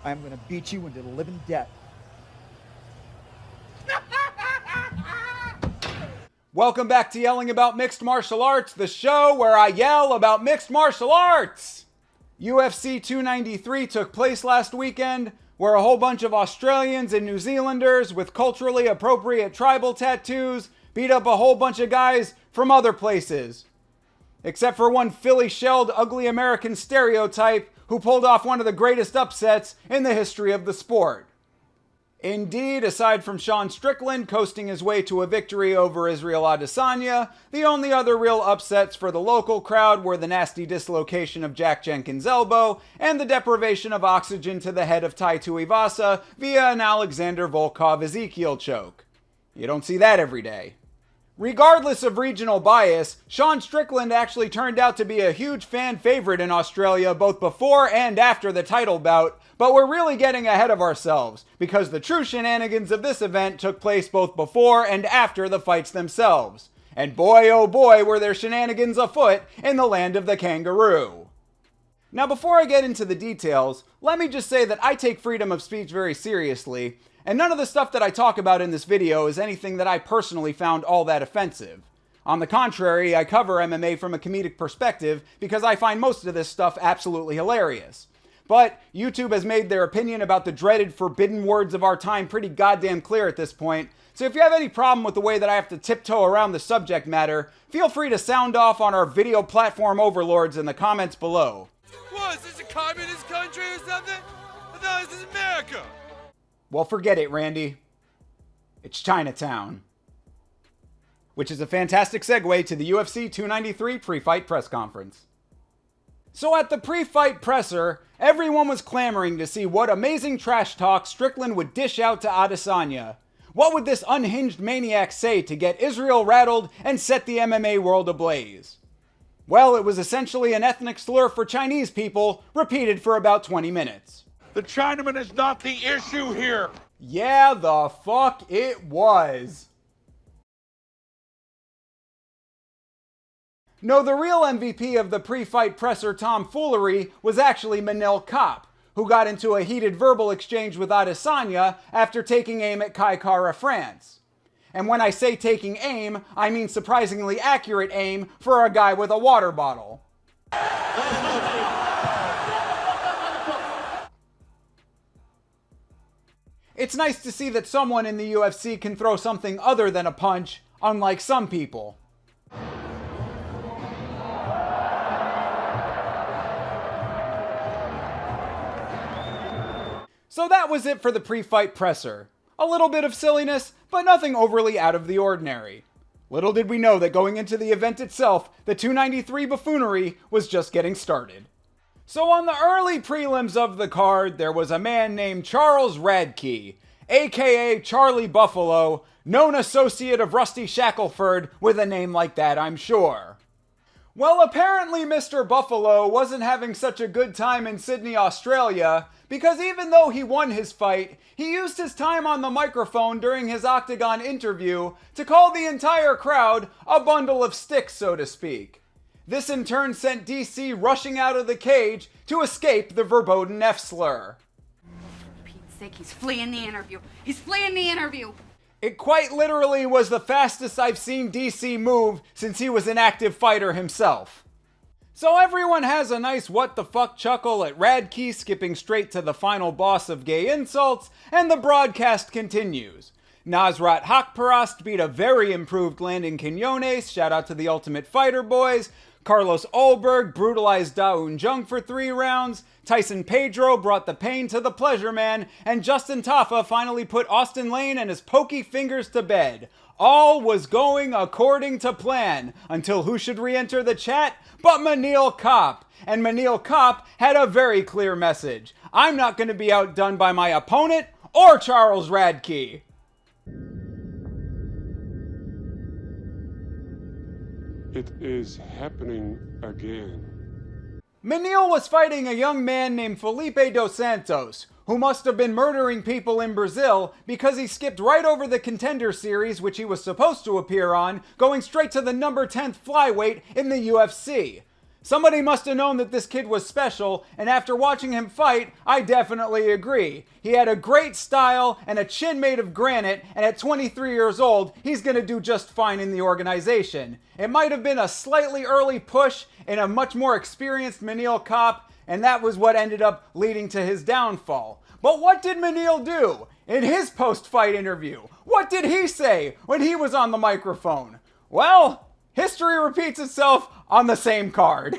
I'm going to beat you into the living death. Welcome back to Yelling About Mixed Martial Arts, the show where I yell about mixed martial arts. UFC 293 took place last weekend, where a whole bunch of Australians and New Zealanders with culturally appropriate tribal tattoos beat up a whole bunch of guys from other places. Except for one Philly-shelled ugly American stereotype who pulled off one of the greatest upsets in the history of the sport. Indeed, aside from Sean Strickland coasting his way to a victory over Israel Adesanya, the only other real upsets for the local crowd were the nasty dislocation of Jack Jenkins' elbow and the deprivation of oxygen to the head of Tai Tuivasa via an Alexander Volkov Ezekiel choke. You don't see that every day. Regardless of regional bias, Sean Strickland actually turned out to be a huge fan favorite in Australia both before and after the title bout, but we're really getting ahead of ourselves, because the true shenanigans of this event took place both before and after the fights themselves. And boy oh boy were there shenanigans afoot in the land of the kangaroo. Now before I get into the details, let me just say that I take freedom of speech very seriously, and none of the stuff that I talk about in this video is anything that I personally found all that offensive. On the contrary, I cover MMA from a comedic perspective because I find most of this stuff absolutely hilarious. But YouTube has made their opinion about the dreaded forbidden words of our time pretty goddamn clear at this point, so if you have any problem with the way that I have to tiptoe around the subject matter, feel free to sound off on our video platform overlords in the comments below. What, is this a communist country or something? I thought this is America. Well, forget it, Randy. It's Chinatown. Which is a fantastic segue to the UFC 293 pre-fight press conference. So at the pre-fight presser, everyone was clamoring to see what amazing trash talk Strickland would dish out to Adesanya. What would this unhinged maniac say to get Israel rattled and set the MMA world ablaze? Well, it was essentially an ethnic slur for Chinese people, repeated for about 20 minutes. The Chinaman is not the issue here. Yeah, the fuck it was. No, the real MVP of the pre-fight presser tomfoolery was actually Manel Kape, who got into a heated verbal exchange with Adesanya after taking aim at Kai Kara France. And when I say taking aim, I mean surprisingly accurate aim for a guy with a water bottle. It's nice to see that someone in the UFC can throw something other than a punch, unlike some people. So that was it for the pre-fight presser. A little bit of silliness, but nothing overly out of the ordinary. Little did we know that going into the event itself, the 293 buffoonery was just getting started. So on the early prelims of the card, there was a man named Charles Radtke, aka Charlie Buffalo, known associate of Rusty Shackelford with a name like that, I'm sure. Well, apparently Mr. Buffalo wasn't having such a good time in Sydney, Australia, because even though he won his fight, he used his time on the microphone during his Octagon interview to call the entire crowd a bundle of sticks, so to speak. This in turn sent DC rushing out of the cage to escape the verboten F-slur. For Pete's sake, he's fleeing the interview. He's fleeing the interview. It quite literally was the fastest I've seen DC move since he was an active fighter himself. So everyone has a nice what the fuck chuckle at Radtke skipping straight to the final boss of gay insults, and the broadcast continues. Nasrat Hakparast beat a very improved Landon Quinones, shout out to the Ultimate Fighter boys. Carlos Ulberg brutalized Da Un Jung for 3 rounds. Tyson Pedro brought the pain to the pleasure man. And Justin Tafa finally put Austin Lane and his pokey fingers to bed. All was going according to plan, until who should re-enter the chat but Manel Kape. And Manel Kape had a very clear message. I'm not going to be outdone by my opponent or Charles Radtke. It is happening again. Manel was fighting a young man named Felipe dos Santos, who must have been murdering people in Brazil because he skipped right over the Contender Series, which he was supposed to appear on, going straight to the number 10th flyweight in the UFC. Somebody must have known that this kid was special, and after watching him fight, I definitely agree. He had a great style and a chin made of granite, and at 23 years old, he's gonna do just fine in the organization. It might have been a slightly early push in a much more experienced Manel Kape, and that was what ended up leading to his downfall. But what did Manel do in his post-fight interview? What did he say when he was on the microphone? Well, history repeats itself on the same card.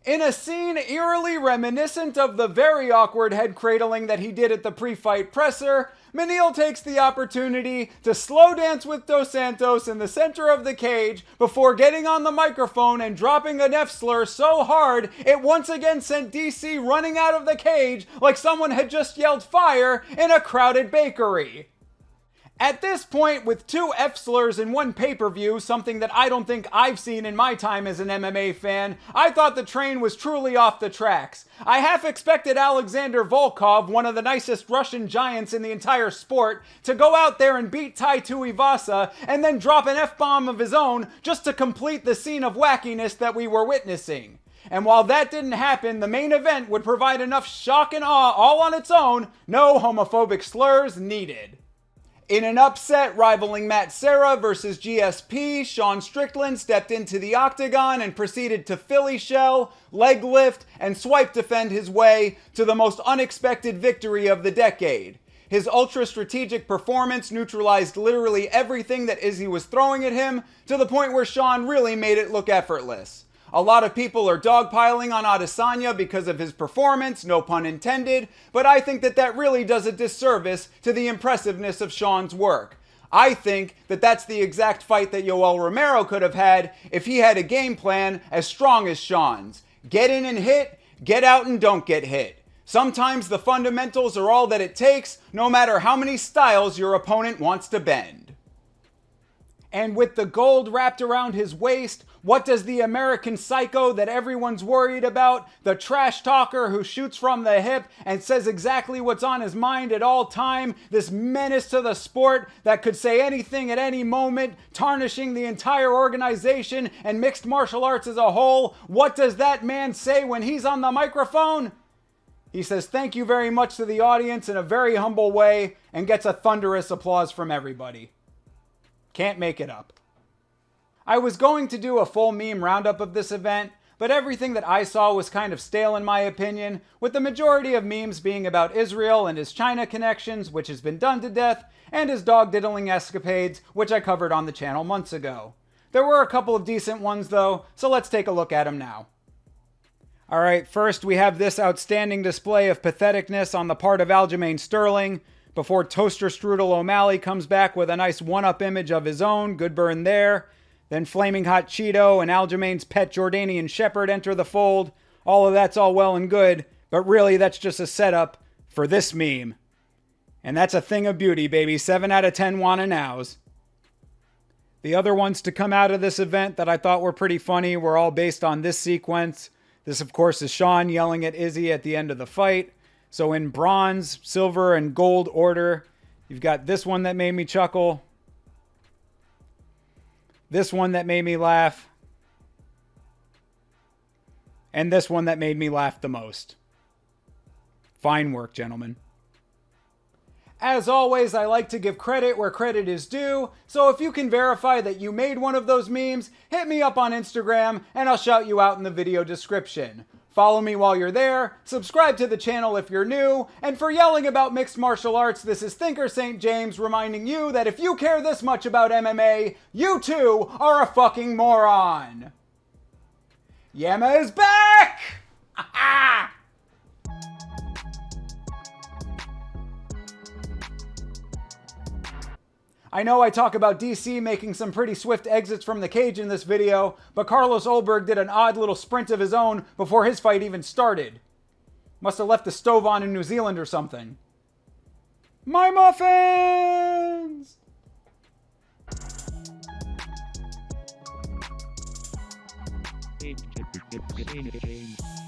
In a scene eerily reminiscent of the very awkward head cradling that he did at the pre-fight presser, Manel takes the opportunity to slow dance with Dos Santos in the center of the cage before getting on the microphone and dropping an F-slur so hard it once again sent DC running out of the cage like someone had just yelled fire in a crowded bakery. At this point, with 2 F-slurs in one pay-per-view, something that I don't think I've seen in my time as an MMA fan, I thought the train was truly off the tracks. I half expected Alexander Volkov, one of the nicest Russian giants in the entire sport, to go out there and beat Tai Tuivasa and then drop an F-bomb of his own just to complete the scene of wackiness that we were witnessing. And while that didn't happen, the main event would provide enough shock and awe all on its own, no homophobic slurs needed. In an upset rivaling Matt Serra versus GSP, Sean Strickland stepped into the octagon and proceeded to Philly shell, leg lift, and swipe defend his way to the most unexpected victory of the decade. His ultra-strategic performance neutralized literally everything that Izzy was throwing at him, to the point where Sean really made it look effortless. A lot of people are dogpiling on Adesanya because of his performance, no pun intended, but I think that really does a disservice to the impressiveness of Sean's work. I think that that's the exact fight that Yoel Romero could have had if he had a game plan as strong as Sean's. Get in and hit, get out and don't get hit. Sometimes the fundamentals are all that it takes, no matter how many styles your opponent wants to bend. And with the gold wrapped around his waist, what does the American psycho that everyone's worried about, the trash talker who shoots from the hip and says exactly what's on his mind at all time, this menace to the sport that could say anything at any moment, tarnishing the entire organization and mixed martial arts as a whole, what does that man say when he's on the microphone? He says thank you very much to the audience in a very humble way and gets a thunderous applause from everybody. Can't make it up. I was going to do a full meme roundup of this event, but everything that I saw was kind of stale in my opinion, with the majority of memes being about Israel and his China connections, which has been done to death, and his dog diddling escapades, which I covered on the channel months ago. There were a couple of decent ones though, so let's take a look at them now. Alright, first we have this outstanding display of patheticness on the part of Aljamain Sterling, before Toaster Strudel O'Malley comes back with a nice one-up image of his own, good burn there. Then Flaming Hot Cheeto and Aljamain's pet Jordanian Shepherd enter the fold. All of that's all well and good, but really that's just a setup for this meme. And that's a thing of beauty, baby. 7 out of 10 wanna nows. The other ones to come out of this event that I thought were pretty funny were all based on this sequence. This, of course, is Sean yelling at Izzy at the end of the fight. So in bronze, silver, and gold order, you've got this one that made me chuckle, this one that made me laugh, and this one that made me laugh the most. Fine work, gentlemen. As always, I like to give credit where credit is due, so if you can verify that you made one of those memes, hit me up on Instagram, and I'll shout you out in the video description. Follow me while you're there, subscribe to the channel if you're new, and for yelling about mixed martial arts, this is Thinker St. James reminding you that if you care this much about MMA, you too are a fucking moron. YAMMA is back! I know I talk about DC making some pretty swift exits from the cage in this video, but Carlos Ulberg did an odd little sprint of his own before his fight even started. Must have left the stove on in New Zealand or something. My muffins! Thinker St. James.